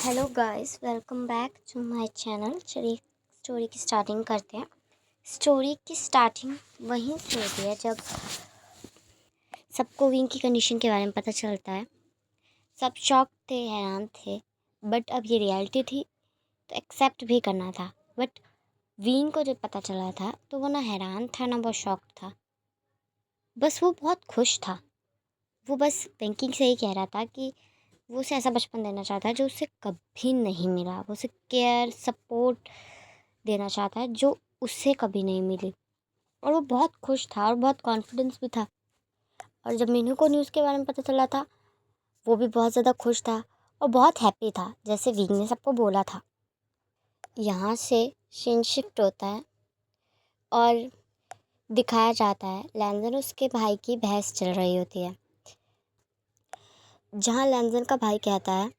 Hello guys, welcome back to my channel. चलिए story की starting करते हैं। स्टोरी की स्टार्टिंग वहीं से होती है जब सबको विंग की कंडीशन के बारे में पता चलता है। सब शॉक थे, हैरान थे, बट अब ये रियलिटी थी तो एक्सेप्ट भी करना था। बट विंग को जब पता चला था तो वो ना हैरान था ना बहुत शॉक था, बस वो बहुत खुश था। वो बस बैंकिंग से ही कह रहा था कि वो उसे ऐसा बचपन देना चाहता है जो उसे कभी नहीं मिला। वो उसे केयर सपोर्ट देना चाहता है जो उसे कभी नहीं मिली। और वो बहुत खुश था और बहुत कॉन्फिडेंस भी था। और जब मीनू को न्यूज़ के बारे में पता चला था वो भी बहुत ज़्यादा खुश था और बहुत हैप्पी था, जैसे विंग ने सबको बोला था। यहाँ से सीन शिफ्ट होता है और दिखाया जाता है लैंजन उसके भाई की बहस चल रही होती है, जहाँ लैंजन का भाई कहता है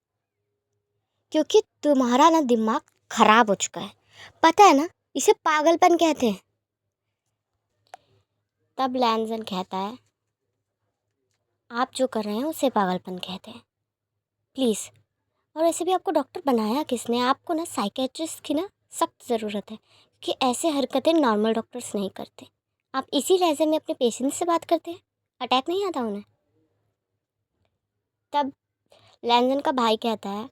क्योंकि तुम्हारा ना दिमाग खराब हो चुका है, पता है ना, इसे पागलपन कहते हैं। तब लैंजन कहता है आप जो कर रहे हैं उसे पागलपन कहते हैं, प्लीज़। और ऐसे भी आपको डॉक्टर बनाया किसने? आपको ना साइकेट्रिस्ट की ना सख्त ज़रूरत है कि ऐसे हरकतें नॉर्मल डॉक्टर्स नहीं करते। आप इसी लहजे में अपने पेशेंट से बात करते हैं, अटैक नहीं आता उन्हें। तब लैंजन का भाई कहता है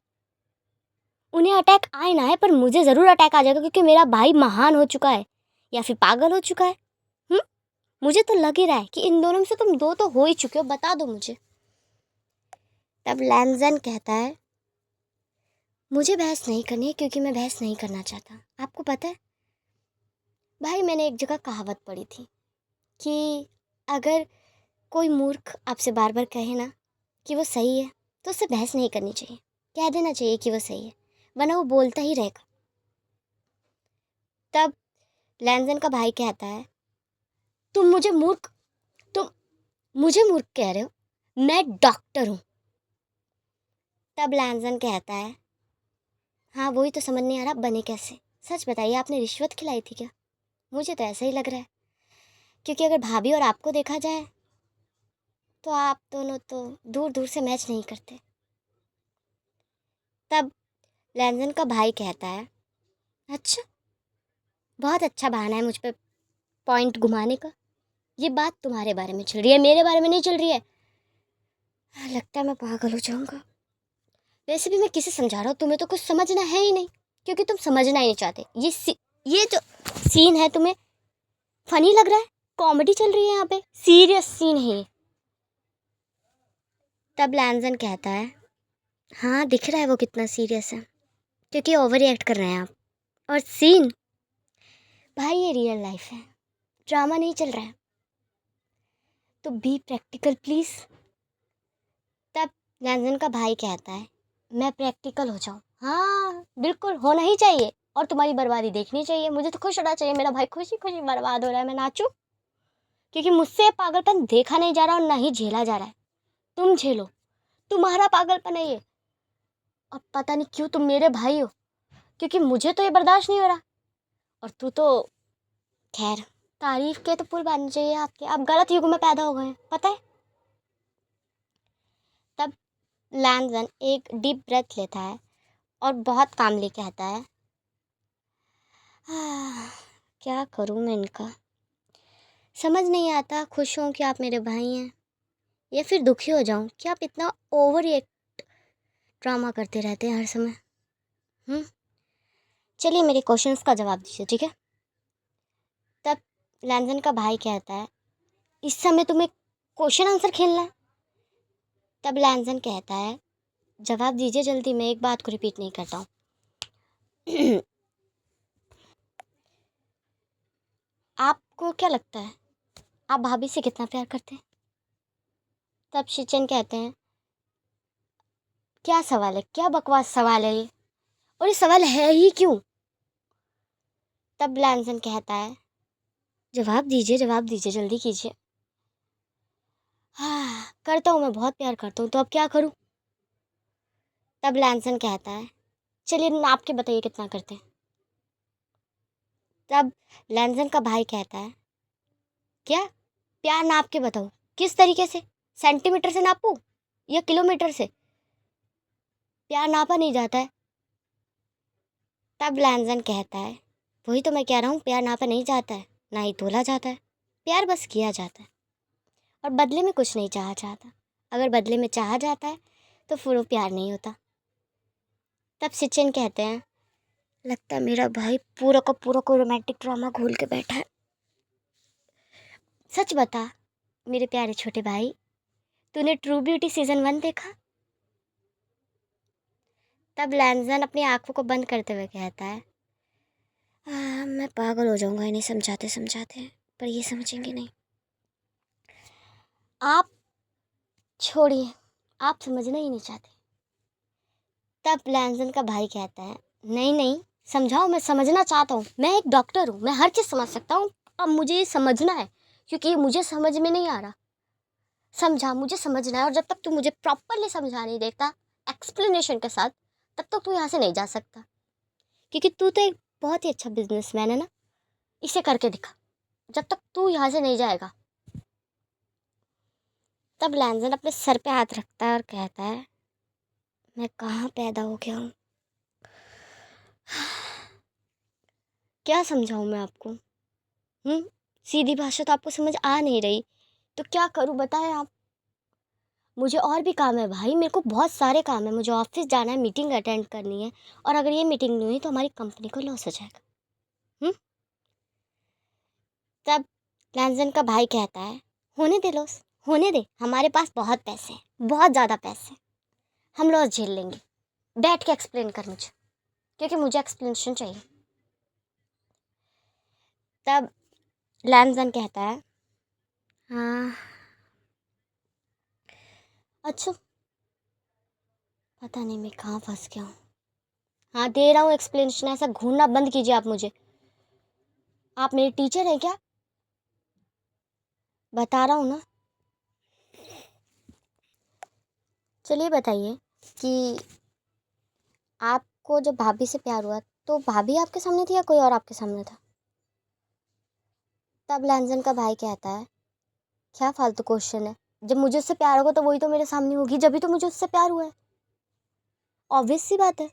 उन्हें अटैक आए ना है पर मुझे ज़रूर अटैक आ जाएगा क्योंकि मेरा भाई महान हो चुका है या फिर पागल हो चुका है। मुझे तो लग ही रहा है कि इन दोनों में से तुम दो तो हो ही चुके हो, बता दो मुझे। तब लैंजन कहता है मुझे बहस नहीं करनी है क्योंकि मैं बहस नहीं करना चाहता। आपको पता है भाई, मैंने एक जगह कहावत पढ़ी थी कि अगर कोई मूर्ख आपसे बार बार कहे ना कि वो सही है तो उससे बहस नहीं करनी चाहिए, कह देना चाहिए कि वो सही है, वरना वो बोलता ही रहेगा। तब लैंजन का भाई कहता है तुम मुझे मूर्ख कह रहे हो, मैं डॉक्टर हूँ। तब लैंजन कहता है हाँ वही तो समझ नहीं आ रहा बने कैसे। सच बताइए, आपने रिश्वत खिलाई थी क्या? मुझे तो ऐसा ही लग रहा है, क्योंकि अगर भाभी और आपको देखा जाए तो आप दोनों तो दूर दूर से मैच नहीं करते। तब लैंजन का भाई कहता है अच्छा, बहुत अच्छा बहाना है मुझ पे पॉइंट घुमाने का। ये बात तुम्हारे बारे में चल रही है, मेरे बारे में नहीं चल रही है। लगता है मैं पागल हो जाऊंगा। वैसे भी मैं किसे समझा रहा हूँ, तुम्हें तो कुछ समझना है ही नहीं क्योंकि तुम समझना ही नहीं चाहते। ये जो सीन है तुम्हें फनी लग रहा है, कॉमेडी चल रही है यहाँ पे, सीरियस सीन है ये। तब लैंजन कहता है हाँ दिख रहा है वो कितना सीरियस है क्योंकि ओवर रिएक्ट कर रहे हैं आप। और सीन भाई ये रियल लाइफ है, ड्रामा नहीं चल रहा है, तो बी प्रैक्टिकल प्लीज़। तब लैंजन का भाई कहता है मैं प्रैक्टिकल हो जाऊँ? हाँ बिल्कुल होना ही चाहिए और तुम्हारी बर्बादी देखनी चाहिए। मुझे तो खुश होना चाहिए, मेरा भाई खुशी खुशी बर्बाद हो रहा है, मैं नाचूं क्योंकि मुझसे पागलपन देखा नहीं जा रहा और ना ही झेला जा रहा है। तुम झेलो, तुम्हारा पागलपन है ये। अब पता नहीं क्यों तुम मेरे भाई हो, क्योंकि मुझे तो ये बर्दाश्त नहीं हो रहा। और तू तो खैर, तारीफ के तो पुल बनने चाहिए आपके, आप गलत युग में पैदा हो गए हैं पता है। तब लैंजन एक डीप ब्रेथ लेता है और बहुत काम लेके आता है क्या करूँ मैं इनका, समझ नहीं आता खुश हूँ कि आप मेरे भाई हैं या फिर दुखी हो जाऊँ कि आप इतना ओवर एक्ट ड्रामा करते रहते हैं हर समय। चलिए मेरे क्वेश्चंस का जवाब दीजिए, ठीक है। तब लैंजन का भाई कहता है इस समय तुम्हें क्वेश्चन आंसर खेलना है? तब लैंजन कहता है जवाब दीजिए जल्दी, मैं एक बात को रिपीट नहीं करता हूँ। आपको क्या लगता है आप भाभी से कितना प्यार करते हैं? तब शिचन कहते हैं क्या सवाल है, क्या बकवास सवाल है ये, और ये सवाल है ही क्यों? तब लैंजन कहता है जवाब दीजिए जल्दी कीजिए। हाँ करता हूँ, मैं बहुत प्यार करता हूँ, तो अब क्या करूँ? तब लैंसन कहता है चलिए नाप के बताइए कितना करते हैं। तब लैंसन का भाई कहता है क्या प्यार नाप के बताऊँ? किस तरीके से, सेंटीमीटर से नापूं या किलोमीटर से? प्यार नापा नहीं जाता है, तब लैंजन कहता है, वही तो मैं कह रहा हूँ, प्यार नापा नहीं जाता है, ना ही तोला जाता है। प्यार बस किया जाता है और बदले में कुछ नहीं चाहा जाता। अगर बदले में चाहा जाता है तो फिर वो प्यार नहीं होता। तब सचिन कहते हैं, लगता है मेरा भाई पूरा का पूरा कोई रोमांटिक ड्रामा घोल के बैठा है। सच बता मेरे प्यारे छोटे भाई, तूने ट्रू ब्यूटी सीज़न 1 देखा? तब लैंजन अपनी आंखों को बंद करते हुए कहता है, मैं पागल हो जाऊंगा इन्हें समझाते समझाते, पर ये समझेंगे नहीं। आप छोड़िए, आप समझना ही नहीं चाहते। तब लैंजन का भाई कहता है, नहीं नहीं समझाओ, मैं समझना चाहता हूँ, मैं एक डॉक्टर हूँ, मैं हर चीज़ समझ सकता हूँ। अब मुझे ये समझना है क्योंकि ये मुझे समझ में नहीं आ रहा। समझा, मुझे समझना है, और जब तक तू मुझे प्रॉपरली समझा नहीं देता एक्सप्लेनेशन के साथ, तब तक तू यहाँ से नहीं जा सकता। क्योंकि तू तो एक बहुत ही अच्छा बिजनेसमैन है ना, इसे करके दिखा जब तक तू यहाँ से नहीं जाएगा। तब लैंजन अपने सर पे हाथ रखता है और कहता है, मैं कहाँ पैदा हो गया हूँ? क्या समझाऊँ मैं आपको? सीधी भाषा तो आपको समझ आ नहीं रही, तो क्या करूँ बताएं आप? मुझे और भी काम है भाई, मेरे को बहुत सारे काम है, मुझे ऑफिस जाना है, मीटिंग अटेंड करनी है, और अगर ये मीटिंग नहीं हुई तो हमारी कंपनी को लॉस हो जाएगा। तब लैंजन का भाई कहता है, होने दे लॉस, होने दे, हमारे पास बहुत पैसे हैं, बहुत ज़्यादा पैसे हैं, हम लॉस झेल लेंगे। बैठ के एक्सप्लेन कर मुझे, क्योंकि मुझे एक्सप्लेनेशन चाहिए। तब लैंजन कहता है, हाँ अच्छा, पता नहीं मैं कहाँ फंस गया हूँ। हाँ दे रहा हूँ एक्सप्लेनेशन, ऐसा घूरना बंद कीजिए आप मुझे। आप मेरे टीचर हैं क्या? बता रहा हूँ ना। चलिए बताइए कि आपको जब भाभी से प्यार हुआ तो भाभी आपके सामने थी या कोई और आपके सामने था? तब लैंजन का भाई कहता है, क्या फालतू क्वेश्चन है, जब मुझे उससे प्यार होगा तो वही तो मेरे सामने होगी, जब भी तो मुझे उससे प्यार हुआ है, ऑब्वियस सी बात है।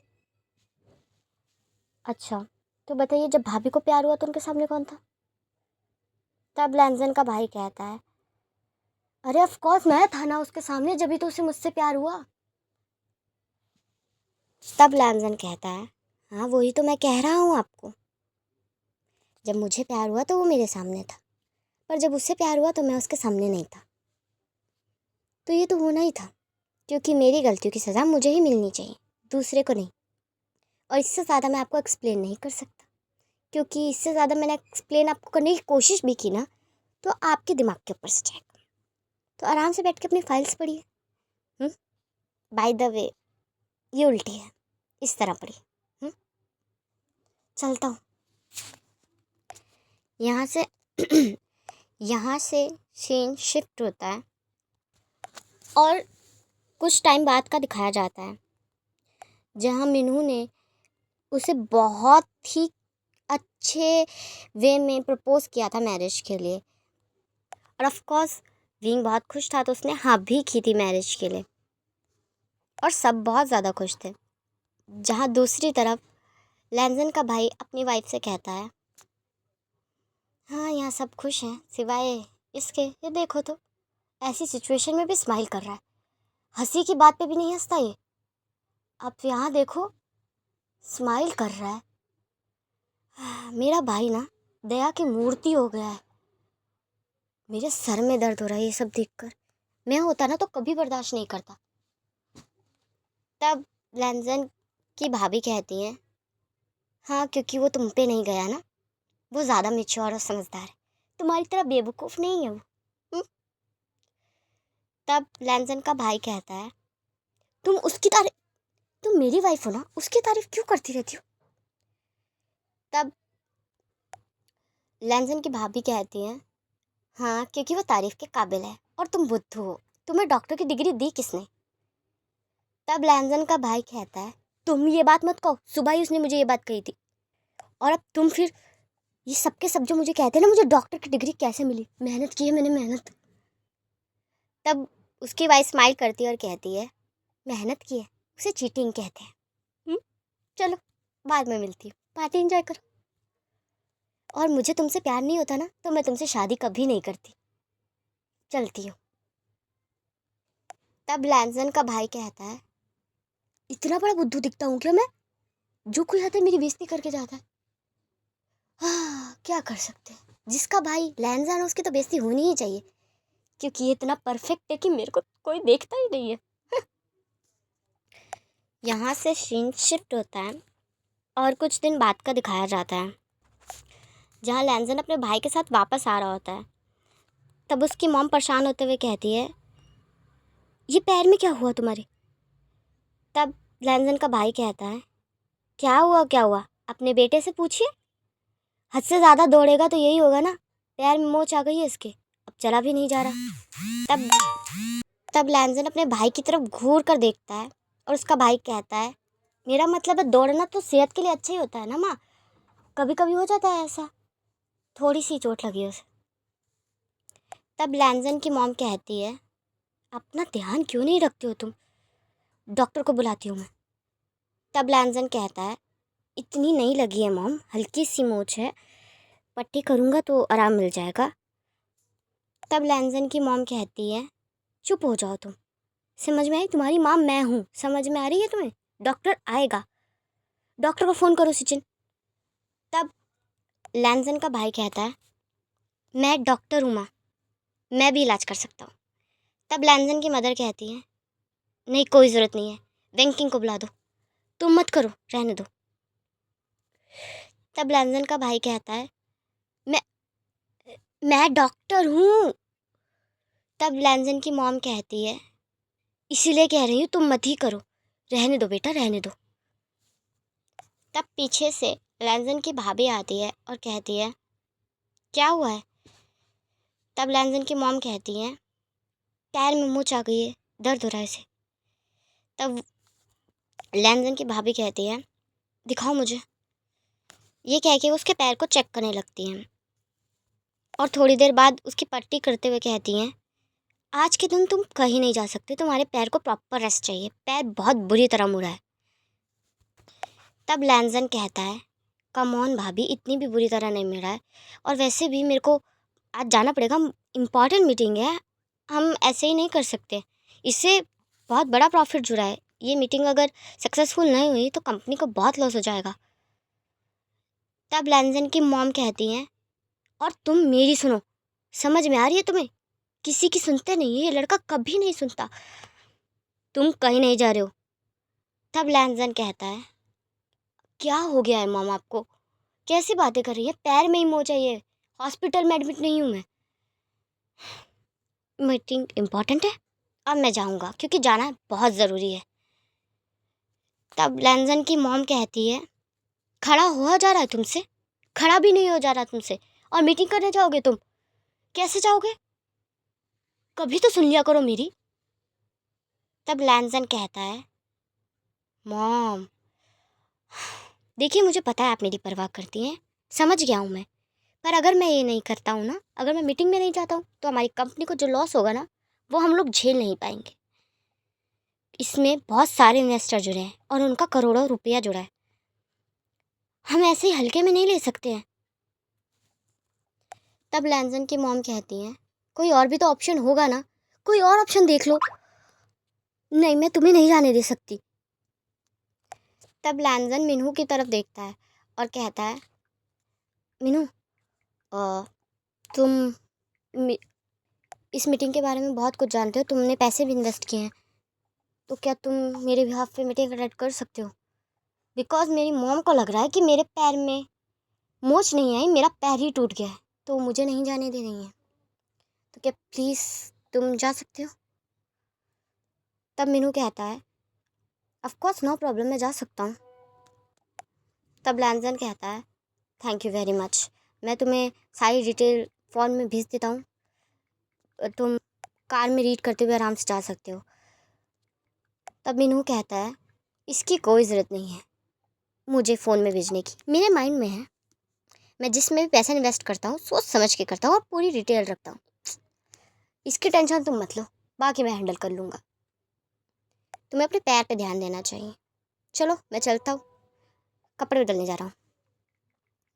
अच्छा तो बताइए, जब भाभी को प्यार हुआ तो उनके सामने कौन था? तब लैंजन का भाई कहता है, अरे ऑफ कोर्स मैं था ना उसके सामने, जब भी तो उसे मुझसे प्यार हुआ। तब लैंजन कहता है, हाँ वही तो मैं कह रहा हूँ आपको, जब मुझे प्यार हुआ तो वो मेरे सामने था, पर जब उससे प्यार हुआ तो मैं उसके सामने नहीं था। तो ये तो होना ही था, क्योंकि मेरी गलतियों की सज़ा मुझे ही मिलनी चाहिए, दूसरे को नहीं। और इससे ज़्यादा मैं आपको एक्सप्लेन नहीं कर सकता, क्योंकि इससे ज़्यादा मैंने एक्सप्लेन आपको करने की कोशिश भी की ना तो आपके दिमाग के ऊपर से जाएगा। तो आराम से बैठ के अपनी फाइल्स पढ़िए। बाय द वे ये उल्टी है, इस तरह पढ़िए। चलता हूँ यहाँ से। यहाँ से सीन शिफ्ट होता है और कुछ टाइम बाद का दिखाया जाता है, जहाँ मिनू ने उसे बहुत ही अच्छे वे में प्रपोज किया था मैरिज के लिए, और ऑफ कोर्स विंग बहुत खुश था तो उसने हाँ भी की थी मैरिज के लिए, और सब बहुत ज़्यादा खुश थे। जहाँ दूसरी तरफ लैंजन का भाई अपनी वाइफ से कहता है, हाँ यहाँ सब खुश हैं सिवाय इसके, ये देखो तो ऐसी सिचुएशन में भी स्माइल कर रहा है, हंसी की बात पे भी नहीं हंसता ये, अब यहाँ देखो स्माइल कर रहा है। मेरा भाई ना दया की मूर्ति हो गया है। मेरे सर में दर्द हो रहा है ये सब देखकर, मैं होता ना तो कभी बर्दाश्त नहीं करता। तब लैंजन की भाभी कहती हैं, हाँ क्योंकि वो तुम पे नहीं गया ना, वो ज़्यादा मैच्योर और समझदार है, तुम्हारी तरह बेवकूफ़ नहीं है वो। हम्म? तब लैंजन का भाई कहता है, तुम उसकी तारीफ, तुम मेरी वाइफ हो ना, उसकी तारीफ क्यों करती रहती हो? तब लैंजन की भाभी कहती हैं, हाँ क्योंकि वो तारीफ के काबिल है और तुम बुद्धू हो, तुम्हें डॉक्टर की डिग्री दी किसने? तब लैंजन का भाई कहता है, तुम ये बात मत कहो, सुबह ही उसने मुझे ये बात कही थी, और अब तुम फिर ये सब के सब जो मुझे कहते हैं ना, मुझे डॉक्टर की डिग्री कैसे मिली, मेहनत की है मैंने, मेहनत। तब उसकी वाइफ स्माइल करती है और कहती है, मेहनत की है उसे चीटिंग कहते हैं। चलो बाद में मिलती हूँ। पार्टी एंजॉय करो। और मुझे तुमसे प्यार नहीं होता ना तो मैं तुमसे शादी कभी नहीं करती। चलती हूँ। तब लैंसन का भाई कहता है, इतना बड़ा बुद्धू दिखता हूँ क्या मैं? जो कोई आता है मेरी बेइज्जती करके जाता है। हाँ, क्या कर सकते हैं। जिसका भाई लैंसन है उसकी तो बेइज्जती होनी ही चाहिए, क्योंकि ये इतना परफेक्ट है कि मेरे को कोई देखता ही नहीं है। यहाँ से सीन शिफ्ट होता है और कुछ दिन बाद का दिखाया जाता है, जहाँ लैंसन अपने भाई के साथ वापस आ रहा होता है। तब उसकी मॉम परेशान होते हुए कहती है, ये पैर में क्या हुआ तुम्हारे? तब लैंसन का भाई कहता है, क्या हुआ क्या हुआ, अपने बेटे से पूछिए। हद से ज़्यादा दौड़ेगा तो यही होगा ना, पैर में मोच आ गई है इसके, अब चला भी नहीं जा रहा। तब लैंसन अपने भाई की तरफ घूर कर देखता है और उसका भाई कहता है, मेरा मतलब है दौड़ना तो सेहत के लिए अच्छा ही होता है ना माँ, कभी कभी हो जाता है ऐसा, थोड़ी सी चोट लगी उसे। तब लैंसन की मॉम कहती है, अपना ध्यान क्यों नहीं रखते हो तुम, डॉक्टर को बुलाती हूँ मैं। तब लैंसन कहता है, इतनी नहीं लगी है मॉम, हल्की सी मोच है, पट्टी करूँगा तो आराम मिल जाएगा। तब लैंसन की मॉम कहती है, चुप हो जाओ तुम, समझ में आई, तुम्हारी माँ मैं हूँ, समझ में आ रही है तुम्हें, डॉक्टर आएगा, डॉक्टर को फ़ोन करो सचिन। तब लैंसन का भाई कहता है, मैं डॉक्टर हूँ माँ, मैं भी इलाज कर सकता हूँ। तब लैंसन की मदर कहती है, नहीं कोई ज़रूरत नहीं है, वेंकिंग को बुला दो, तुम मत करो, रहने दो। तब लैंसन का भाई कहता है, मैं मैं डॉक्टर हूँ। तब लैंसन की मॉम कहती है, इसीलिए कह रही हूँ तुम मत ही करो, रहने दो बेटा रहने दो। तब पीछे से लैंसन की भाभी आती है और कहती है, क्या हुआ है? तब लैंसन की मॉम कहती है, पैर में मोच आ गई है, दर्द हो रहा है इसे। तब लैंसन की भाभी कहती है, दिखाओ मुझे। ये कह के उसके पैर को चेक करने लगती हैं और थोड़ी देर बाद उसकी पट्टी करते हुए कहती हैं, आज के दिन तुम कहीं नहीं जा सकते, तुम्हारे पैर को प्रॉपर रेस्ट चाहिए, पैर बहुत बुरी तरह मुड़ा है। तब लैंसन कहता है, कम ऑन भाभी, इतनी भी बुरी तरह नहीं मुड़ा है, और वैसे भी मेरे को आज जाना पड़ेगा, इम्पॉर्टेंट मीटिंग है, हम ऐसे ही नहीं कर सकते, इससे बहुत बड़ा प्रॉफिट जुड़ा है, ये मीटिंग अगर सक्सेसफुल नहीं हुई तो कंपनी को बहुत लॉस हो जाएगा। तब लैंसन की मॉम कहती हैं, और तुम मेरी सुनो, समझ में आ रही है तुम्हें, किसी की सुनते नहीं है, ये लड़का कभी नहीं सुनता, तुम कहीं नहीं जा रहे हो। तब लैंसन कहता है, क्या हो गया है मॉम आपको, कैसी बातें कर रही है, पैर में ही मोच है, ये हॉस्पिटल में एडमिट नहीं हूँ मैं, मीटिंग इम्पॉर्टेंट है, अब मैं जाऊँगा क्योंकि जाना बहुत ज़रूरी है। तब लैंसन की मॉम कहती है, खड़ा हुआ जा रहा है तुमसे, खड़ा भी नहीं हो जा रहा तुमसे, और मीटिंग करने जाओगे तुम, कैसे जाओगे, कभी तो सुन लिया करो मेरी। तब लैंसन कहता है, मॉम देखिए मुझे पता है आप मेरी परवाह करती हैं, समझ गया हूँ मैं, पर अगर मैं ये नहीं करता हूँ ना, अगर मैं मीटिंग में नहीं जाता हूँ तो हमारी कंपनी को जो लॉस होगा ना वो हम लोग झेल नहीं पाएंगे। इसमें बहुत सारे इन्वेस्टर जुड़े हैं और उनका करोड़ों रुपया जुड़ा है, हम ऐसे ही हल्के में नहीं ले सकते हैं। तब लैंसन की मॉम कहती हैं, कोई और भी तो ऑप्शन होगा ना, कोई और ऑप्शन देख लो। नहीं मैं तुम्हें नहीं जाने दे सकती। तब लैंसन मीनू की तरफ देखता है और कहता है, मीनू तुम मी, इस मीटिंग के बारे में बहुत कुछ जानते हो, तुमने पैसे भी इन्वेस्ट किए हैं, तो क्या तुम मेरे बिहाफ पे मीटिंग अटेंड कर सकते हो? बिकॉज मेरी मॉम को लग रहा है कि मेरे पैर में मोच नहीं आई, मेरा पैर ही टूट गया है, तो मुझे नहीं जाने दे रही है, तो क्या प्लीज़ तुम जा सकते हो? तब मीनू कहता है, ऑफ कोर्स नो प्रॉब्लम, मैं जा सकता हूँ। तब लैंसन कहता है, थैंक यू वेरी मच, मैं तुम्हें सारी डिटेल फ़ोन में भेज देता हूँ, तुम कार में रीड करते हुए आराम से जा सकते हो। तब मीनू कहता है, इसकी कोई ज़रूरत नहीं है मुझे फ़ोन में भेजने की, मेरे माइंड में है, मैं जिसमें भी पैसा इन्वेस्ट करता हूँ सोच समझ के करता हूँ और पूरी डिटेल रखता हूँ, इसकी टेंशन तुम मत लो, बाकी मैं हैंडल कर लूँगा, तुम्हें अपने पैर पे ध्यान देना चाहिए। चलो मैं चलता हूँ, कपड़े बदलने जा रहा हूँ।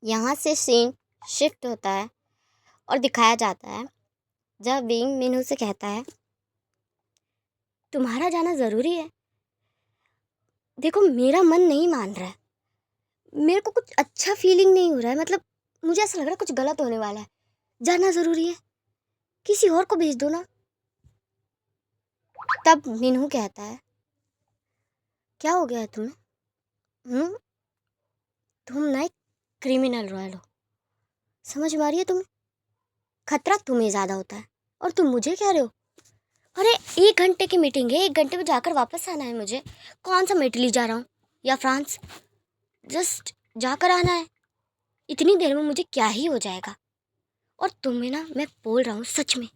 यहाँ से सीन शिफ्ट होता है और दिखाया जाता है जब विंग मीनू से कहता है, तुम्हारा जाना ज़रूरी है? देखो मेरा मन नहीं मान रहा है, मेरे को कुछ अच्छा फीलिंग नहीं हो रहा है, मतलब मुझे ऐसा लग रहा है कुछ गलत होने वाला है। जाना ज़रूरी है, किसी और को भेज दो ना। तब मीनू कहता है, क्या हो गया है तुम्हें? तुम ना एक क्रिमिनल रॉयल हो, समझ में आ रही है तुम्हें? खतरा तुम्हें ज़्यादा होता है और तुम मुझे कह रहे हो? अरे 1 घंटे की मीटिंग है, 1 घंटे में जाकर वापस आना है मुझे। कौन सा इटली जा रहा हूँ या फ्रांस, जस्ट जाकर आना है। इतनी देर में मुझे क्या ही हो जाएगा। और तुम्हें ना मैं बोल रहा हूँ सच में,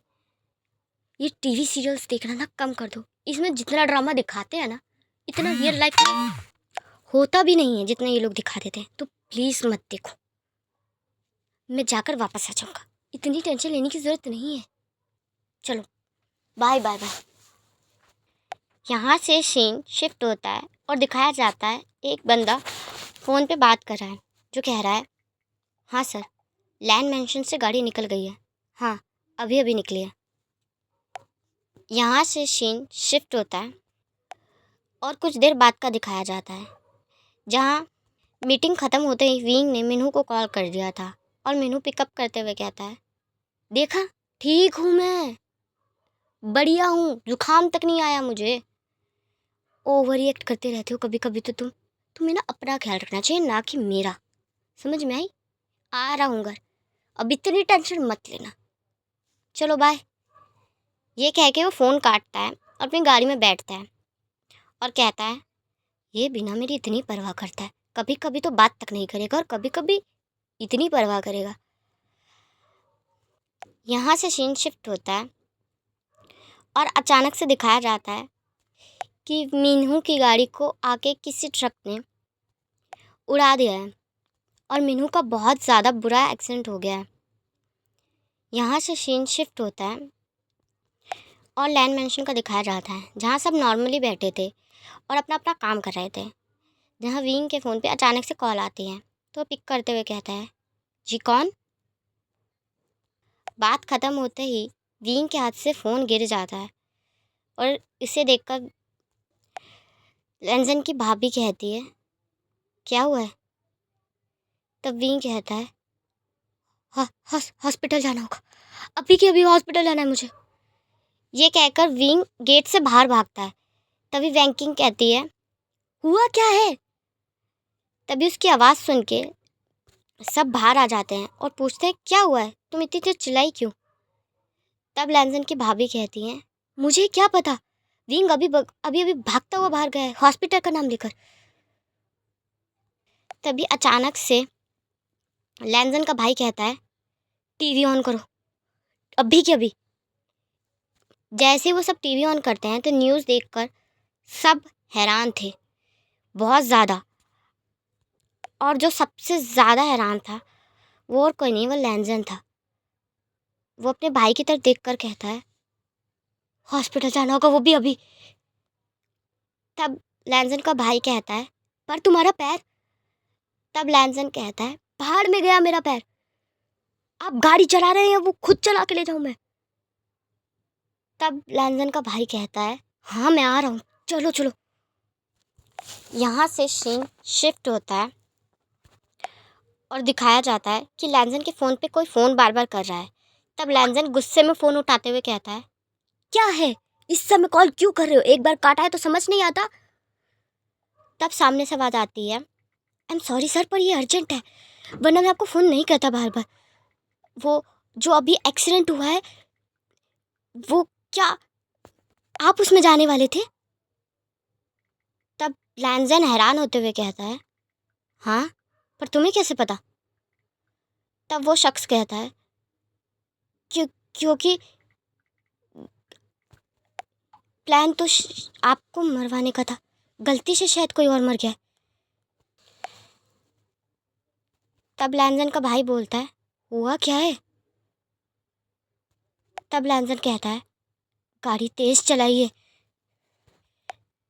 ये टीवी सीरियल्स देखना ना कम कर दो। इसमें जितना ड्रामा दिखाते हैं ना, इतना रियल लाइफ में होता भी नहीं है जितना ये लोग दिखा देते हैं। तो प्लीज़ मत देखो, मैं जाकर वापस आ जाऊँगा। इतनी टेंशन लेने की ज़रूरत नहीं है। चलो बाय बाय बाय। यहाँ से सीन शिफ्ट होता है और दिखाया जाता है एक बंदा फ़ोन पे बात कर रहा है, जो कह रहा है, हाँ सर, लैंड मेंशन से गाड़ी निकल गई है। हाँ, अभी अभी निकली है। यहाँ से सीन शिफ्ट होता है और कुछ देर बाद का दिखाया जाता है, जहाँ मीटिंग ख़त्म होते ही विंग ने मीनू को कॉल कर दिया था और मीनू पिकअप करते हुए कहता है, देखा, ठीक हूँ मैं, बढ़िया हूँ, जुकाम तक नहीं आया मुझे। ओवर रिएक्ट करते रहते हो कभी कभी तो तुम्हें ना अपना ख्याल रखना चाहिए, ना कि मेरा। समझ में आई? आ रहा हूँ घर, अब इतनी टेंशन मत लेना। चलो बाय। ये कह के वो फ़ोन काटता है और अपनी गाड़ी में बैठता है और कहता है, ये बिना मेरी इतनी परवाह करता है, कभी कभी तो बात तक नहीं करेगा और कभी कभी इतनी परवाह करेगा। यहाँ से सीन शिफ्ट होता है और अचानक से दिखाया जाता है कि मीनू की गाड़ी को आके किसी ट्रक ने उड़ा दिया है और मीनू का बहुत ज़्यादा बुरा एक्सीडेंट हो गया है। यहाँ से सीन शिफ्ट होता है और लैंड मेंशन का दिखाया जाता है, जहाँ सब नॉर्मली बैठे थे और अपना अपना काम कर रहे थे। जहाँ विंग के फ़ोन पे अचानक से कॉल आती है तो पिक करते हुए कहता है, जी कौन? बात ख़त्म होते ही विंग के हाथ से फ़ोन गिर जाता है और इसे देखकर लैंजन की भाभी कहती है, क्या हुआ है? तब विंग कहता है, हॉस्पिटल जाना होगा, अभी के अभी हॉस्पिटल जाना है मुझे। ये कहकर विंग गेट से बाहर भागता है। तभी वैंकिंग कहती है, हुआ क्या है? तभी उसकी आवाज़ सुन के सब बाहर आ जाते हैं और पूछते हैं, क्या हुआ है, तुम इतनी तेज चिल्लाई क्यों? तब लैंजन की भाभी कहती हैं, मुझे क्या पता, विंग अभी अभी भागता हुआ बाहर गया है हॉस्पिटल का नाम लेकर। तभी अचानक से लैंजन का भाई कहता है, टीवी ऑन करो, अभी के अभी। जैसे वो सब टीवी ऑन करते हैं तो न्यूज़ देखकर सब हैरान थे, बहुत ज़्यादा। और जो सबसे ज़्यादा हैरान था वो और कोई नहीं, वो लैंजन था। वो अपने भाई की तरफ देखकर कहता है, हॉस्पिटल जाना होगा, वो भी अभी। तब लैंजन का भाई कहता है, पर तुम्हारा पैर? तब लैंजन कहता है, भाड़ में गया मेरा पैर, आप गाड़ी चला रहे हैं, वो खुद चला के ले जाऊं मैं? तब लैंजन का भाई कहता है, हाँ मैं आ रहा हूँ, चलो चलो। यहाँ से सीन शिफ्ट होता है और दिखाया जाता है कि लैंजन के फ़ोन पे कोई फ़ोन बार बार कर रहा है। तब लैंजन गुस्से में फ़ोन उठाते हुए कहता है, क्या है, इस समय कॉल क्यों कर रहे हो, एक बार काटा है तो समझ नहीं आता? तब सामने से आवाज़ आती है, आई एम सॉरी सर, पर ये अर्जेंट है, वरना मैं आपको फ़ोन नहीं करता बार बार। वो जो अभी एक्सीडेंट हुआ है, वो क्या आप उसमें जाने वाले थे? तब लैंजन हैरान होते हुए कहता है, हाँ, पर तुम्हें कैसे पता? तब वो शख्स कहता है, क्योंकि प्लान तो आपको मरवाने का था, गलती से शायद कोई और मर गया। तब लैंजन का भाई बोलता है, हुआ क्या है? तब लैंजन कहता है, गाड़ी तेज चलाइए।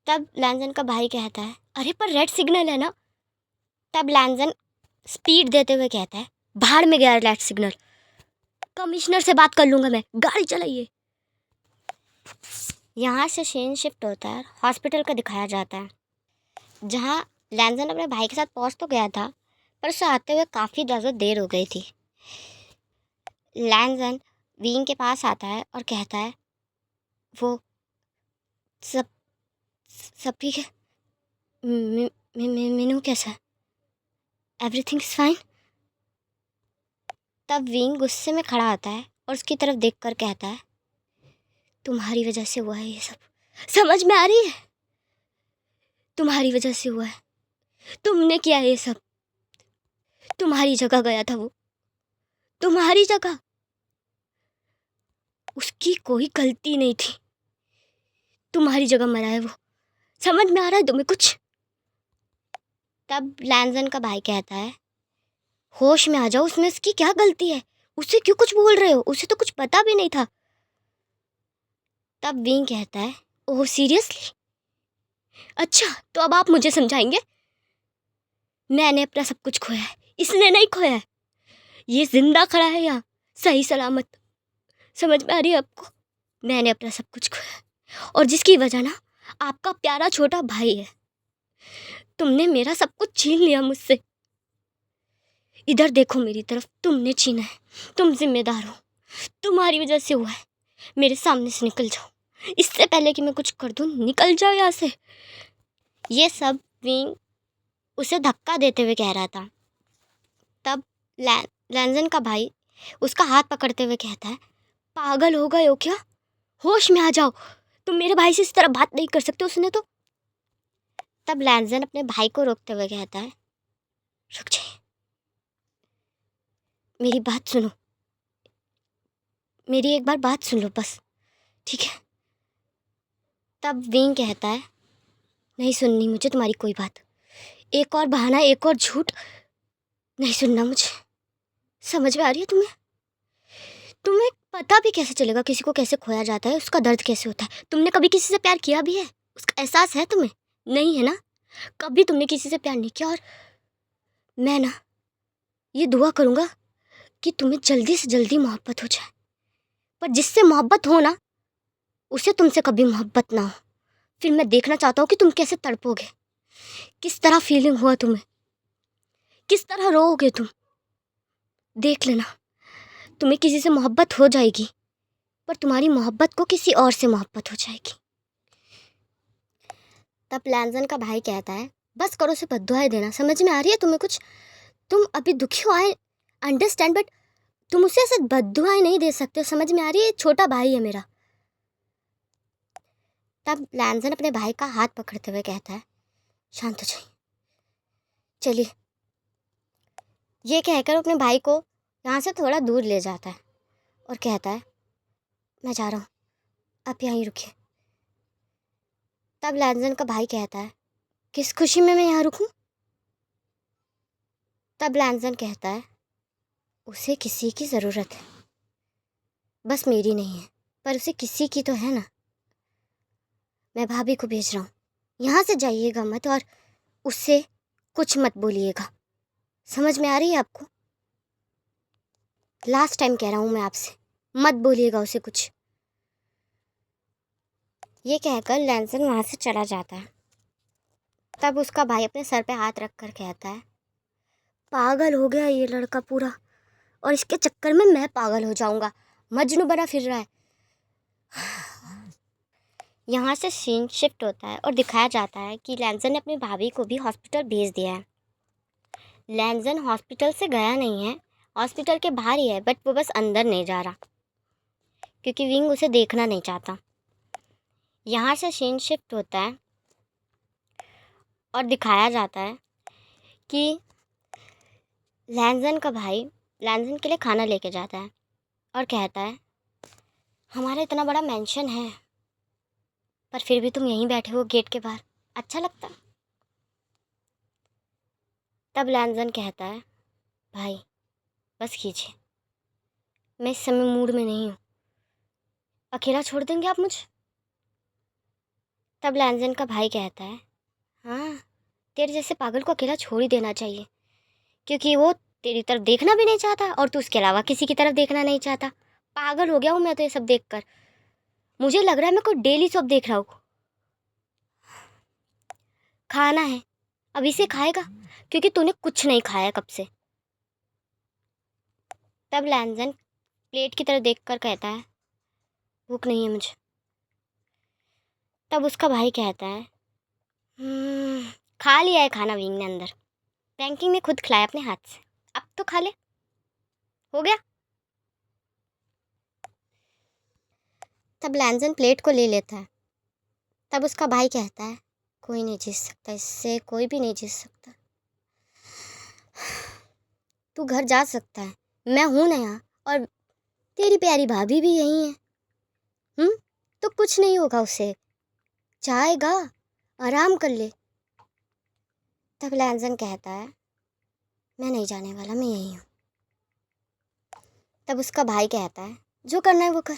तब लैंजन का भाई कहता है, अरे पर रेड सिग्नल है ना? तब लैंजन स्पीड देते हुए कहता है, भाड़ में गया रेड सिग्नल, कमिश्नर से बात कर लूँगा मैं, गाड़ी चलाइए। यहाँ से सीन शिफ्ट होता है, हॉस्पिटल का दिखाया जाता है, जहाँ लैंजन अपने भाई के साथ पहुँच तो गया था, पर उसे आते हुए काफ़ी ज़्यादा देर हो गई थी। लैंजन विंग के पास आता है और कहता है, वो सब सब ठीक है? मीनू कैसा है? Everything is fine? तब विंग गुस्से में खड़ा होता है और उसकी तरफ देखकर कहता है, तुम्हारी वजह से हुआ है ये सब, समझ में आ रही है? तुम्हारी वजह से हुआ है, तुमने किया ये सब, तुम्हारी जगह गया था वो, तुम्हारी जगह, उसकी कोई गलती नहीं थी, तुम्हारी जगह मरा है वो, समझ में आ रहा है तुम्हें कुछ? तब लैंजन का भाई कहता है, होश में आ जाओ, उसमें उसकी क्या गलती है, उससे क्यों कुछ बोल रहे हो, उसे तो कुछ पता भी नहीं था। तब विंग कहता है, ओह सीरियसली, अच्छा तो अब आप मुझे समझाएंगे? मैंने अपना सब कुछ खोया है, इसने नहीं खोया है, ये जिंदा खड़ा है यहाँ सही सलामत, समझ में आ रही है आपको? मैंने अपना सब कुछ खोया है, और जिसकी वजह ना आपका प्यारा छोटा भाई है। तुमने मेरा सब कुछ छीन लिया मुझसे, इधर देखो मेरी तरफ, तुमने छीना है, तुम जिम्मेदार हो, तुम्हारी वजह से हुआ है, मेरे सामने से निकल जाओ, इससे पहले कि मैं कुछ कर दूँ, निकल जाओ यहाँ से। ये सब विंग उसे धक्का देते हुए कह रहा था। तब लैंजन का भाई उसका हाथ पकड़ते हुए कहता है, पागल हो गए हो क्या, होश में आ जाओ, तुम मेरे भाई से इस तरह बात नहीं कर सकते, उसने तो। तब लैंजन अपने भाई को रोकते हुए कहता है, रुक जाइए, मेरी बात सुनो, मेरी एक बार बात सुन लो बस, ठीक है? तब विंग कहता है, नहीं सुननी मुझे तुम्हारी कोई बात, एक और बहाना, एक और झूठ, नहीं सुनना मुझे, समझ में आ रही है तुम्हें? तुम्हें पता भी कैसे चलेगा किसी को कैसे खोया जाता है, उसका दर्द कैसे होता है? तुमने कभी किसी से प्यार किया भी है? उसका एहसास है तुम्हें? नहीं है ना, कभी तुमने किसी से प्यार नहीं किया। और मैं ना ये दुआ करूँगा कि तुम्हें जल्दी से जल्दी मोहब्बत हो जाए, पर जिससे मोहब्बत हो ना, उसे तुमसे कभी मोहब्बत ना हो। फिर मैं देखना चाहता हूँ कि तुम कैसे तड़पोगे, किस तरह फीलिंग हुआ तुम्हें, किस तरह रोओगे तुम। देख लेना, तुम्हें किसी से मोहब्बत हो जाएगी, पर तुम्हारी मोहब्बत को किसी और से मोहब्बत हो जाएगी। तब लैंजन का भाई कहता है, बस करो, उसे बद्दुआएं देना, समझ में आ रही है तुम्हें कुछ? तुम अभी दुखी हो, आई अंडरस्टैंड, बट तुम उसे ऐसे बद्दुआएं नहीं दे सकते हो, समझ में आ रही है? छोटा भाई है मेरा। तब लैंजन अपने भाई का हाथ पकड़ते हुए कहता है, शांत हो जाइए, चलिए। ये कहकर अपने भाई को यहाँ से थोड़ा दूर ले जाता है और कहता है, मैं जा रहा हूँ, आप यहीं रुकिए। तब लैंजन का भाई कहता है, किस खुशी में मैं यहाँ रुकूं? तब लैंजन कहता है, उसे किसी की ज़रूरत है, बस मेरी नहीं है, पर उसे किसी की तो है ना। मैं भाभी को भेज रहा हूँ, यहाँ से जाइएगा मत, और उससे कुछ मत बोलिएगा, समझ में आ रही है आपको? लास्ट टाइम कह रहा हूँ मैं आपसे, मत बोलिएगा उसे कुछ। ये कहकर लैंसन वहाँ से चला जाता है। तब उसका भाई अपने सर पे हाथ रख कर कहता है, पागल हो गया ये लड़का पूरा, और इसके चक्कर में मैं पागल हो जाऊंगा, मजनू बना फिर रहा है। यहाँ से सीन शिफ्ट होता है और दिखाया जाता है कि लैंसन ने अपनी भाभी को भी हॉस्पिटल भेज दिया है। लैंसन हॉस्पिटल से गया नहीं है, हॉस्पिटल के बाहर ही है, बट वो बस अंदर नहीं जा रहा क्योंकि विंग उसे देखना नहीं चाहता। यहाँ से सीन शिफ्ट होता है और दिखाया जाता है कि लैंसन का भाई लैंसन के लिए खाना लेके जाता है और कहता है, हमारा इतना बड़ा मेंशन है, पर फिर भी तुम यहीं बैठे हो गेट के बाहर, अच्छा लगता? तब लैंसन कहता है, भाई बस कीजिए, मैं इस समय मूड में नहीं हूँ, अकेला छोड़ देंगे आप मुझे? तब लैंसन का भाई कहता है, हाँ, तेरे जैसे पागल को अकेला छोड़ ही देना चाहिए, क्योंकि वो तेरी तरफ देखना भी नहीं चाहता और तू उसके अलावा किसी की तरफ देखना नहीं चाहता। पागल हो गया हूँ मैं तो ये सब देखकर। मुझे लग रहा है मैं कोई डेली सोप देख रहा हूँ। खाना है, अब इसे खाएगा क्योंकि तूने कुछ नहीं खाया कब से। तब लैंजन प्लेट की तरफ देखकर कहता है, भूख नहीं है मुझे। तब उसका भाई कहता है, खा लिया है खाना विंग ने अंदर, बैंकिंग ने खुद खिलाया अपने हाथ से, अब तो खा ले, हो गया। तब लैंजन प्लेट को ले लेता है। तब उसका भाई कहता है, कोई नहीं जीत सकता इससे, कोई भी नहीं जीत सकता। तू घर जा सकता है, मैं हूं ना यहाँ, और तेरी प्यारी भाभी भी यहीं है। तो कुछ नहीं होगा उसे, जाएगा, आराम कर ले। तब लैंजन कहता है, मैं नहीं जाने वाला, मैं यहीं हूँ। तब उसका भाई कहता है, जो करना है वो कर,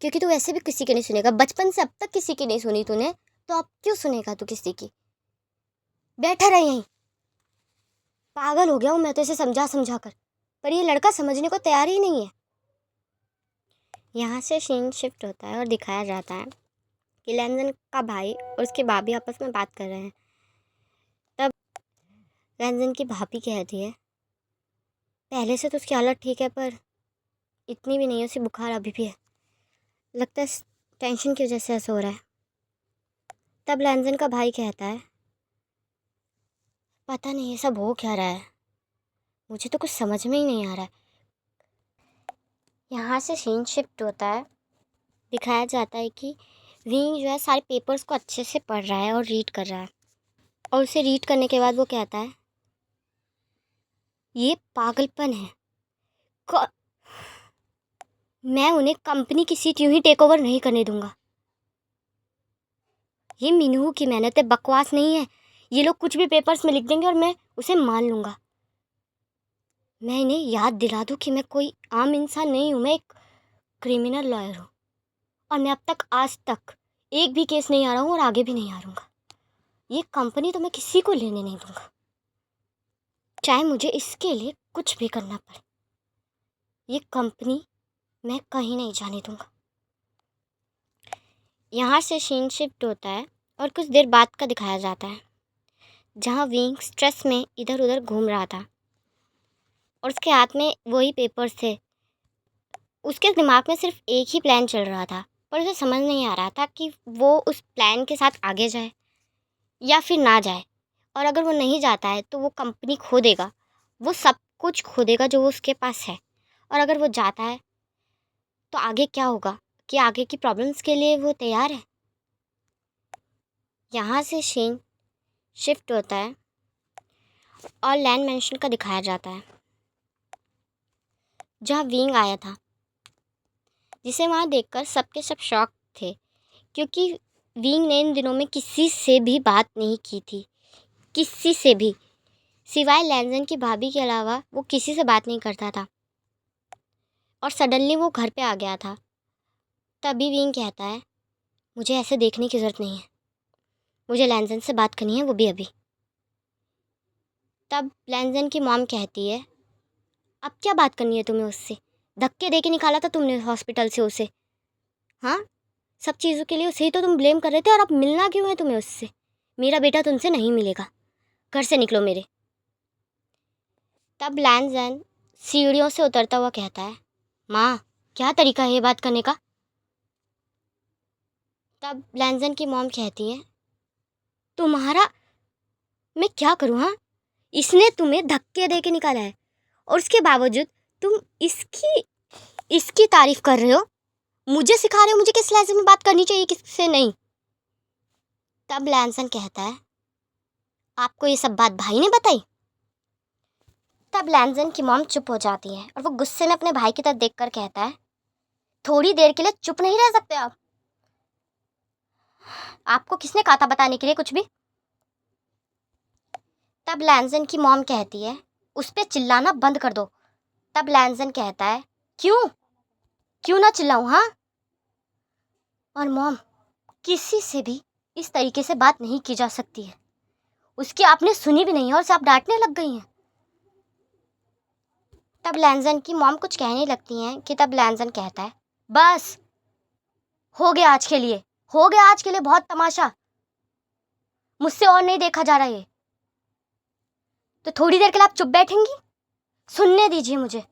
क्योंकि तू ऐसे भी किसी की नहीं सुनेगा, बचपन से अब तक किसी की नहीं सुनी तूने, तो अब क्यों सुनेगा तू किसी की। बैठा रह यहीं। पागल हो गया हूँ मैं तो इसे समझा समझा कर, पर ये लड़का समझने को तैयार ही नहीं है। यहाँ से सीन शिफ्ट होता है और दिखाया जाता है कि लैंजन का भाई और उसकी भाभी आपस में बात कर रहे हैं। तब लैंजन की भाभी कहती है, पहले से तो उसकी हालत ठीक है, पर इतनी भी नहीं है, उसे बुखार अभी भी है, लगता है टेंशन की वजह से ऐसा हो रहा है। तब लैंजन का भाई कहता है, पता नहीं ये सब हो क्या रहा है, मुझे तो कुछ समझ में ही नहीं आ रहा है। यहाँ से सीन शिफ्ट होता है, दिखाया जाता है कि विंग जो है सारे पेपर्स को अच्छे से पढ़ रहा है और रीड कर रहा है, और उसे रीड करने के बाद वो कहता है, ये पागलपन है, मैं उन्हें कंपनी की सीट यूं ही टेक ओवर नहीं करने दूंगा। ये मीनू की मेहनत है, बकवास नहीं है। ये लोग कुछ भी पेपर्स में लिख देंगे और मैं उसे मान लूँगा। मैं इन्हें याद दिला दूँ कि मैं कोई आम इंसान नहीं हूँ, मैं एक क्रिमिनल लॉयर हूँ, और मैं अब तक आज तक एक भी केस नहीं आ रहा हूँ और आगे भी नहीं हारूंगा। ये कंपनी तो मैं किसी को लेने नहीं दूंगा, चाहे मुझे इसके लिए कुछ भी करना पड़े। ये कंपनी मैं कहीं नहीं जाने दूंगा। यहाँ से सीन शिफ्ट होता है और कुछ देर बाद का दिखाया जाता है, जहाँ विंग स्ट्रेस में इधर उधर घूम रहा था और उसके हाथ में वही पेपर्स थे। उसके दिमाग में सिर्फ एक ही प्लान चल रहा था, पर उसे समझ नहीं आ रहा था कि वो उस प्लान के साथ आगे जाए या फिर ना जाए। और अगर वो नहीं जाता है तो वो कंपनी खो देगा, वो सब कुछ खो देगा जो उसके पास है। और अगर वो जाता है तो आगे क्या होगा, कि आगे की प्रॉब्लम्स के लिए वो तैयार है। यहाँ से सीन शिफ्ट होता है और लैंड मैंशन का दिखाया जाता है, जहाँ विंग आया था, जिसे वहाँ देखकर सबके सब शॉक थे, क्योंकि विंग ने इन दिनों में किसी से भी बात नहीं की थी, किसी से भी, सिवाय लैंजन की भाभी के अलावा वो किसी से बात नहीं करता था। और सडनली वो घर पे आ गया था। तभी विंग कहता है, मुझे ऐसे देखने की ज़रूरत नहीं है, मुझे लैंजन से बात करनी है, वो भी अभी। तब लैंजन की मॉम कहती है, अब क्या बात करनी है तुम्हें उससे, धक्के दे के निकाला था तुमने हॉस्पिटल से उसे, हाँ, सब चीज़ों के लिए उसे ही तो तुम ब्लेम कर रहे थे, और अब मिलना क्यों है तुम्हें उससे। मेरा बेटा तुमसे नहीं मिलेगा, घर से निकलो मेरे। तब लैंजन सीढ़ियों से उतरता हुआ कहता है, माँ क्या तरीका है ये बात करने का। तब लैंजन की मॉम कहती है, तुम्हारा मैं क्या करूँ, हाँ, इसने तुम्हें धक्के दे के निकाला है और उसके बावजूद तुम इसकी इसकी तारीफ कर रहे हो, मुझे सिखा रहे हो मुझे किस लहजे में बात करनी चाहिए किससे नहीं। तब लैंसन कहता है, आपको ये सब बात भाई ने बताई। तब लैंसन की मॉम चुप हो जाती है और वो गुस्से में अपने भाई की तरफ देखकर कहता है, थोड़ी देर के लिए चुप नहीं रह सकते आप, आपको किसने कहा था बताने के लिए कुछ भी। तब लैंसन की मॉम कहती है, उस पर चिल्लाना बंद कर दो। तब लैंसन कहता है, क्यों क्यों ना चिल्लाऊं, हाँ। और मॉम, किसी से भी इस तरीके से बात नहीं की जा सकती है, उसकी आपने सुनी भी नहीं है और उसे आप डांटने लग गई हैं। तब लैंजन की मॉम कुछ कहने लगती हैं कि तब लैंजन कहता है, बस हो गया आज के लिए, हो गया आज के लिए बहुत तमाशा, मुझसे और नहीं देखा जा रहा ये। तो थोड़ी देर के लिए आप चुप बैठेंगी, सुनने दीजिए मुझे।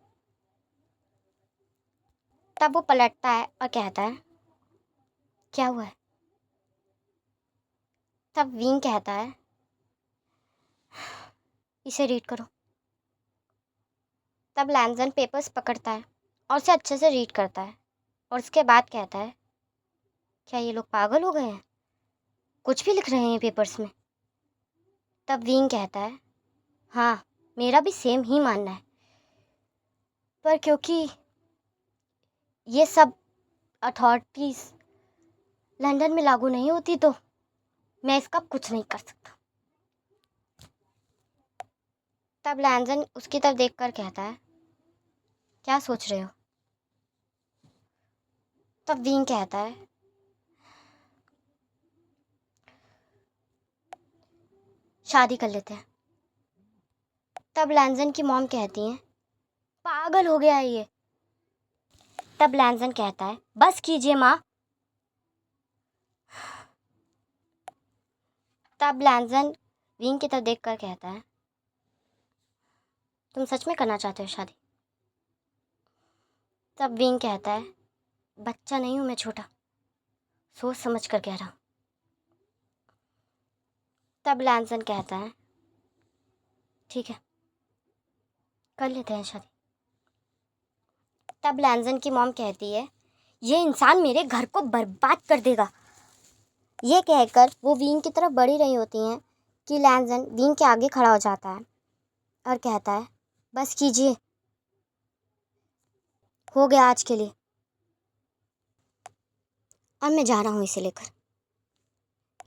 तब वो पलटता है और कहता है, क्या हुआ है? तब विंग कहता है, इसे रीड करो। तब लैंजन पेपर्स पकड़ता है और उसे अच्छे से रीड करता है और उसके बाद कहता है, क्या ये लोग पागल हो गए हैं, कुछ भी लिख रहे हैं पेपर्स में? तब विंग कहता है, हाँ मेरा भी सेम ही मानना है, पर क्योंकि ये सब अथॉरिटीज़ लंदन में लागू नहीं होती तो मैं इसका कुछ नहीं कर सकता। तब लैंजन उसकी तरफ देखकर कहता है, क्या सोच रहे हो? तब विंग कहता है, शादी कर लेते हैं। तब लैंजन की मॉम कहती हैं, पागल हो गया है ये। तब लैंजन कहता है, बस कीजिए माँ। तब लैंजन विंग की तरफ देखकर कहता है, तुम सच में करना चाहते हो शादी? तब विंग कहता है, बच्चा नहीं हूँ मैं, छोटा, सोच समझ कर कह रहा हूँ। तब लैंजन कहता है, ठीक है कर लेते हैं शादी। तब लैंजन की मॉम कहती है, ये इंसान मेरे घर को बर्बाद कर देगा। ये कहकर वो विंग की तरफ बढ़ी रही होती हैं कि लैंजन विंग के आगे खड़ा हो जाता है और कहता है, बस कीजिए, हो गया आज के लिए, अब मैं जा रहा हूँ इसे लेकर,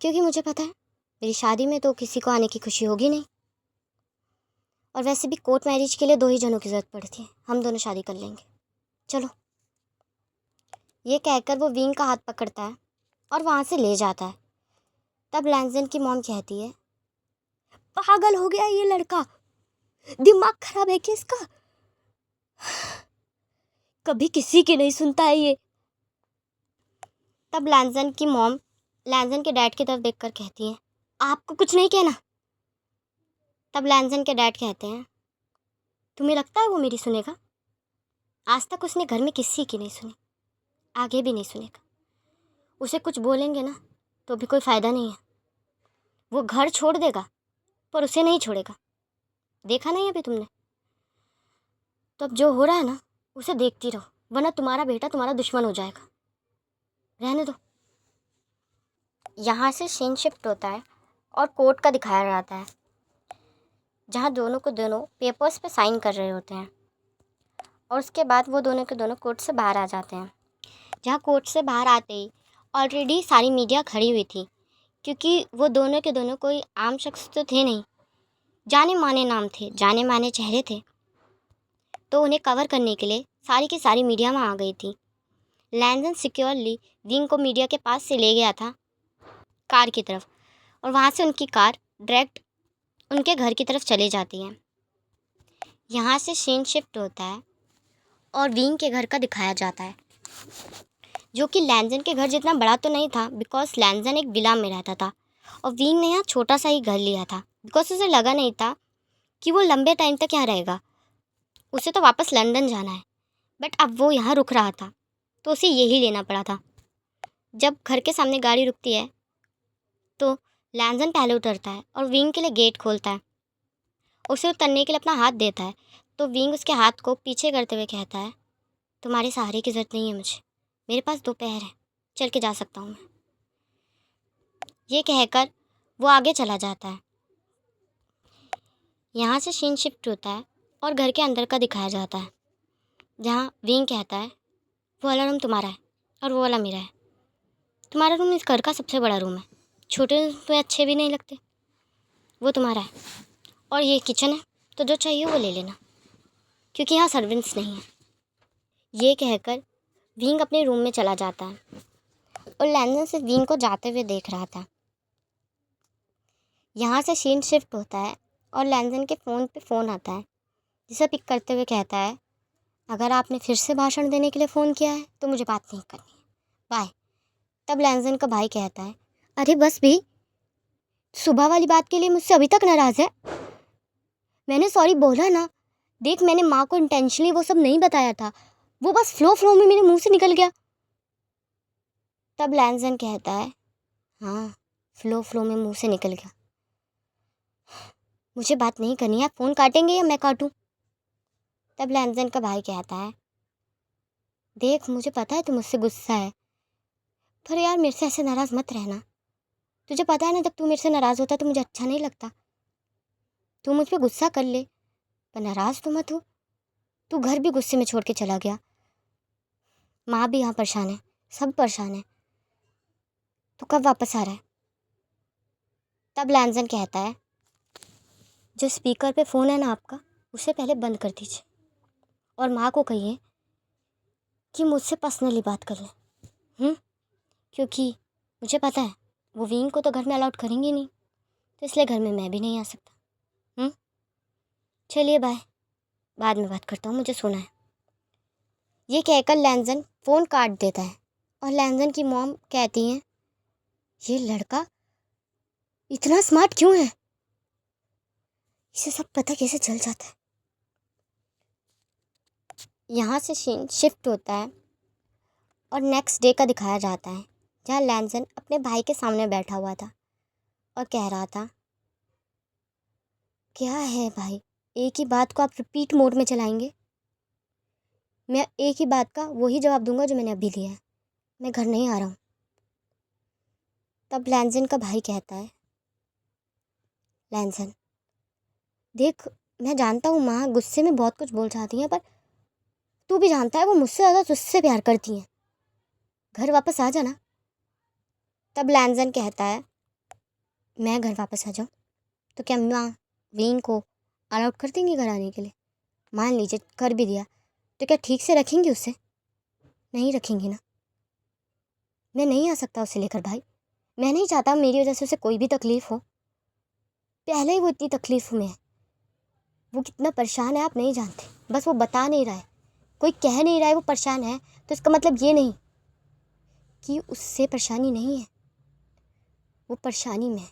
क्योंकि मुझे पता है मेरी शादी में तो किसी को आने की खुशी होगी नहीं, और वैसे भी कोर्ट मैरिज के लिए 2 ही जनों की ज़रूरत पड़ती है, हम दोनों शादी कर लेंगे, चलो। ये कहकर वो विंग का हाथ पकड़ता है और वहाँ से ले जाता है। तब लैंजन की मॉम कहती है, पागल हो गया ये लड़का, दिमाग खराब है क्या इसका, कभी किसी की नहीं सुनता है ये। तब लैंजन की मॉम लैंजन के डैड की तरफ देखकर कहती है, आपको कुछ नहीं कहना? तब लैंजन के डैड कहते हैं, तुम्हें लगता है वो मेरी सुनेगा? आज तक उसने घर में किसी की नहीं सुनी, आगे भी नहीं सुनेगा। उसे कुछ बोलेंगे ना तो भी कोई फ़ायदा नहीं है, वो घर छोड़ देगा पर उसे नहीं छोड़ेगा, देखा नहीं अभी तुमने? तो अब जो हो रहा है ना उसे देखती रहो, वरना तुम्हारा बेटा तुम्हारा दुश्मन हो जाएगा, रहने दो। यहाँ से सीन शिफ्ट होता है और कोर्ट का दिखाया जाता है, जहाँ दोनों को दोनों पेपर्स पे साइन कर रहे होते हैं, और उसके बाद वो दोनों के दोनों कोर्ट से बाहर आ जाते हैं। जहाँ कोर्ट से बाहर आते ही ऑलरेडी सारी मीडिया खड़ी हुई थी, क्योंकि वो दोनों के दोनों कोई आम शख्स तो थे नहीं, जाने माने नाम थे, जाने माने चेहरे थे, तो उन्हें कवर करने के लिए सारी की सारी मीडिया में आ गई थी। लैंजन सिक्योरली विंग को मीडिया के पास से ले गया था कार की तरफ, और वहाँ से उनकी कार डायरेक्ट उनके घर की तरफ चले जाती है। यहाँ से सीन शिफ्ट होता है और विंग के घर का दिखाया जाता है, जो कि लैंजन के घर जितना बड़ा तो नहीं था, बिकॉज लैंजन एक विला में रहता था और विंग ने यहाँ छोटा सा ही घर लिया था, बिकॉज उसे लगा नहीं था कि वो लंबे टाइम तक यहाँ रहेगा, उसे तो वापस लंदन जाना है। बट अब वो यहाँ रुक रहा था तो उसे यही लेना पड़ा था। जब घर के सामने गाड़ी रुकती है तो लैंजन पहले उतरता है और विंग के लिए गेट खोलता है, उसे उतरने के लिए अपना हाथ देता है, तो विंग उसके हाथ को पीछे करते हुए कहता है, तुम्हारे सहारे की ज़रूरत नहीं है मुझे, मेरे पास 2 पैर हैं, चल के जा सकता हूँ मैं। ये कहकर वो आगे चला जाता है। यहाँ से सीन शिफ्ट होता है और घर के अंदर का दिखाया जाता है, जहाँ विंग कहता है, वो वाला रूम तुम्हारा है और वो वाला मेरा है, तुम्हारा रूम इस घर का सबसे बड़ा रूम है, छोटे रूम तुम्हें अच्छे भी नहीं लगते, वो तुम्हारा है, और ये किचन है, तो जो चाहिए वो ले लेना, क्योंकि यहाँ सर्वेंट्स नहीं है। ये कहकर विंग अपने रूम में चला जाता है और लैंजन से विंग को जाते हुए देख रहा था। यहाँ से सीन शिफ्ट होता है और लैंजन के फ़ोन पे फ़ोन आता है जिसे पिक करते हुए कहता है, अगर आपने फिर से भाषण देने के लिए फ़ोन किया है तो मुझे बात नहीं करनी है, बाय। तब लैंजन का भाई कहता है, अरे बस भी, सुबह वाली बात के लिए मुझसे अभी तक नाराज़ है? मैंने सॉरी बोला ना। देख, मैंने माँ को इंटेंशनली वो सब नहीं बताया था, वो बस फ्लो में मेरे मुंह से निकल गया। तब लैंजन कहता है, हाँ, फ्लो में मुंह से निकल गया। मुझे बात नहीं करनी है, आप फ़ोन काटेंगे या मैं काटूं? तब लैंजन का भाई कहता है, देख, मुझे पता है तू मुझसे गुस्सा है, पर यार मेरे से ऐसे नाराज़ मत रहना। तुझे पता है ना, जब तू मेरे से नाराज़ होता है तो मुझे अच्छा नहीं लगता। तू मुझ पर गुस्सा कर ले, पर नाराज़ तो मत हो। तू घर भी गुस्से में छोड़ के चला गया, माँ भी यहाँ परेशान है, सब परेशान है। तू कब वापस आ रहा है? तब लैंजन कहता है, जो स्पीकर पे फ़ोन है ना आपका, उसे पहले बंद कर दीजिए और माँ को कहिए कि मुझसे पर्सनली बात कर लें। क्योंकि मुझे पता है वो विंग को तो घर में अलाउड करेंगे नहीं, तो इसलिए घर में मैं भी नहीं आ सकता। चलिए बाय, बाद में बात करता हूँ, मुझे सोना है। ये कहकर लैंजन फ़ोन काट देता है और लैंजन की मॉम कहती हैं, ये लड़का इतना स्मार्ट क्यों है, इसे सब पता कैसे चल जाता है। यहाँ से सीन शिफ्ट होता है और नेक्स्ट डे का दिखाया जाता है, जहाँ लैंजन अपने भाई के सामने बैठा हुआ था और कह रहा था, क्या है भाई, एक ही बात को आप रिपीट मोड में चलाएंगे? मैं एक ही बात का वही जवाब दूंगा जो मैंने अभी दिया है, मैं घर नहीं आ रहा हूँ। तब लैंजन का भाई कहता है, लैंजन देख, मैं जानता हूँ माँ गुस्से में बहुत कुछ बोल जाती हैं, पर तू भी जानता है वो मुझसे ज़्यादा तुझसे प्यार करती हैं, घर वापस आ जाना। तब लैंजन कहता है, मैं घर वापस आ जाऊँ तो क्या माँ विंग को अलाउड कर देंगी घर आने के लिए? मान लीजिए कर भी दिया तो क्या ठीक से रखेंगी उसे? नहीं रखेंगी ना। मैं नहीं आ सकता उसे लेकर भाई, मैं नहीं चाहता मेरी वजह से उसे कोई भी तकलीफ़ हो। पहले ही वो इतनी तकलीफ़ में है, वो कितना परेशान है आप नहीं जानते, बस वो बता नहीं रहा है, कोई कह नहीं रहा है वो परेशान है, तो इसका मतलब ये नहीं कि उससे परेशानी नहीं है, वो परेशानी में है,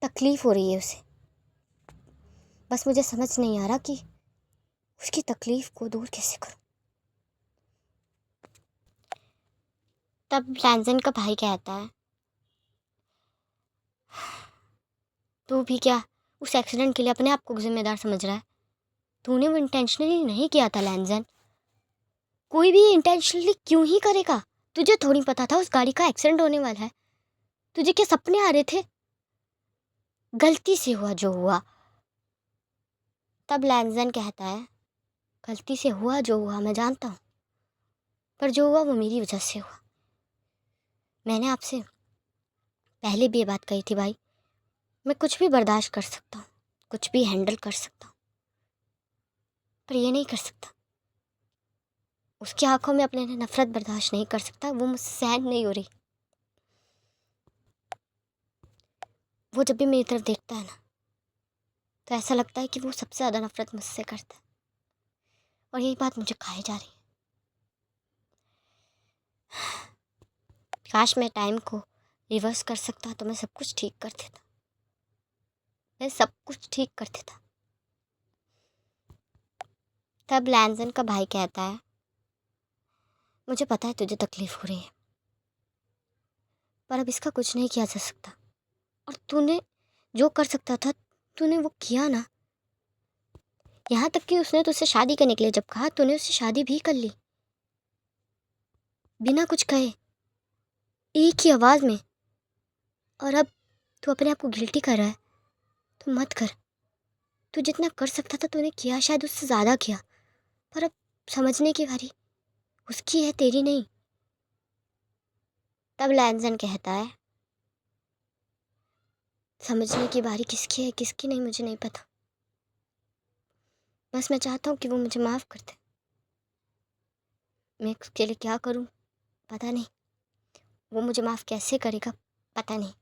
तकलीफ़ हो रही है उसे। बस मुझे समझ नहीं आ रहा कि उसकी तकलीफ़ को दूर कैसे करूं। तब लैंजन का भाई कहता है, तू भी क्या उस एक्सीडेंट के लिए अपने आप को जिम्मेदार समझ रहा है? तूने वो इंटेंशनली नहीं किया था लैंजन, कोई भी इंटेंशनली क्यों ही करेगा? तुझे थोड़ी पता था उस गाड़ी का एक्सीडेंट होने वाला है? तुझे क्या सपने आ रहे थे? गलती से हुआ जो हुआ। तब लैंजन कहता है, गलती से हुआ जो हुआ मैं जानता हूँ, पर जो हुआ वो मेरी वजह से हुआ। मैंने आपसे पहले भी ये बात कही थी भाई, मैं कुछ भी बर्दाश्त कर सकता हूँ, कुछ भी हैंडल कर सकता हूँ, पर ये नहीं कर सकता। उसकी आंखों में अपने नफरत बर्दाश्त नहीं कर सकता, वो मुझसे सहन नहीं हो रही। वो जब भी मेरी तरफ देखता है ना, तो ऐसा लगता है कि वो सबसे ज़्यादा नफरत मुझसे करता है, और यही बात मुझे खाई जा रही है। काश मैं टाइम को रिवर्स कर सकता तो मैं सब कुछ ठीक कर देता, मैं सब कुछ ठीक कर देता। तब लैंजन का भाई कहता है, मुझे पता है तुझे तकलीफ़ हो रही है, पर अब इसका कुछ नहीं किया जा सकता, और तूने जो कर सकता था तूने वो किया ना। यहाँ तक कि उसने तुझसे शादी करने के लिए जब कहा तूने उससे शादी भी कर ली, बिना कुछ कहे, एक ही आवाज़ में। और अब तू अपने आप को गिल्टी कर रहा है, तो मत कर। तू जितना कर सकता था तूने किया, शायद उससे ज़्यादा किया, पर अब समझने की बारी उसकी है, तेरी नहीं। तब लैंजन कहता है, समझने की बारी किसकी है किसकी नहीं मुझे नहीं पता, बस मैं चाहता हूँ कि वो मुझे माफ़ कर दे। मैं उसके लिए क्या करूँ पता नहीं, वो मुझे माफ़ कैसे करेगा पता नहीं,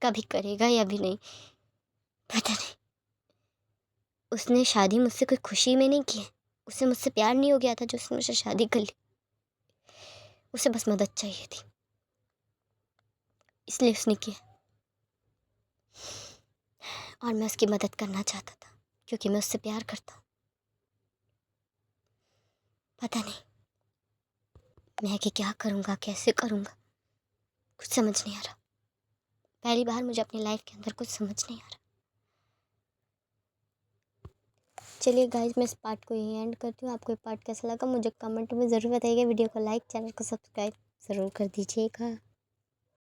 कभी करेगा या भी नहीं पता नहीं। उसने शादी मुझसे कोई खुशी में नहीं की है, उसे मुझसे प्यार नहीं हो गया था जो उसने मुझसे शादी कर ली। उसे बस मदद चाहिए थी, इसलिए उसने किया। और मैं उसकी मदद करना चाहता था क्योंकि मैं उससे प्यार करता हूँ। पता नहीं मैं कि क्या करूँगा, कैसे करूँगा, कुछ समझ नहीं आ रहा। पहली बार मुझे अपनी लाइफ के अंदर कुछ समझ नहीं आ रहा। चलिए गाइज, मैं इस पार्ट को यहीं एंड करती हूँ। आपको ये पार्ट कैसा लगा मुझे कमेंट में ज़रूर बताइएगा। वीडियो को लाइक, चैनल को सब्सक्राइब ज़रूर कर दीजिएगा।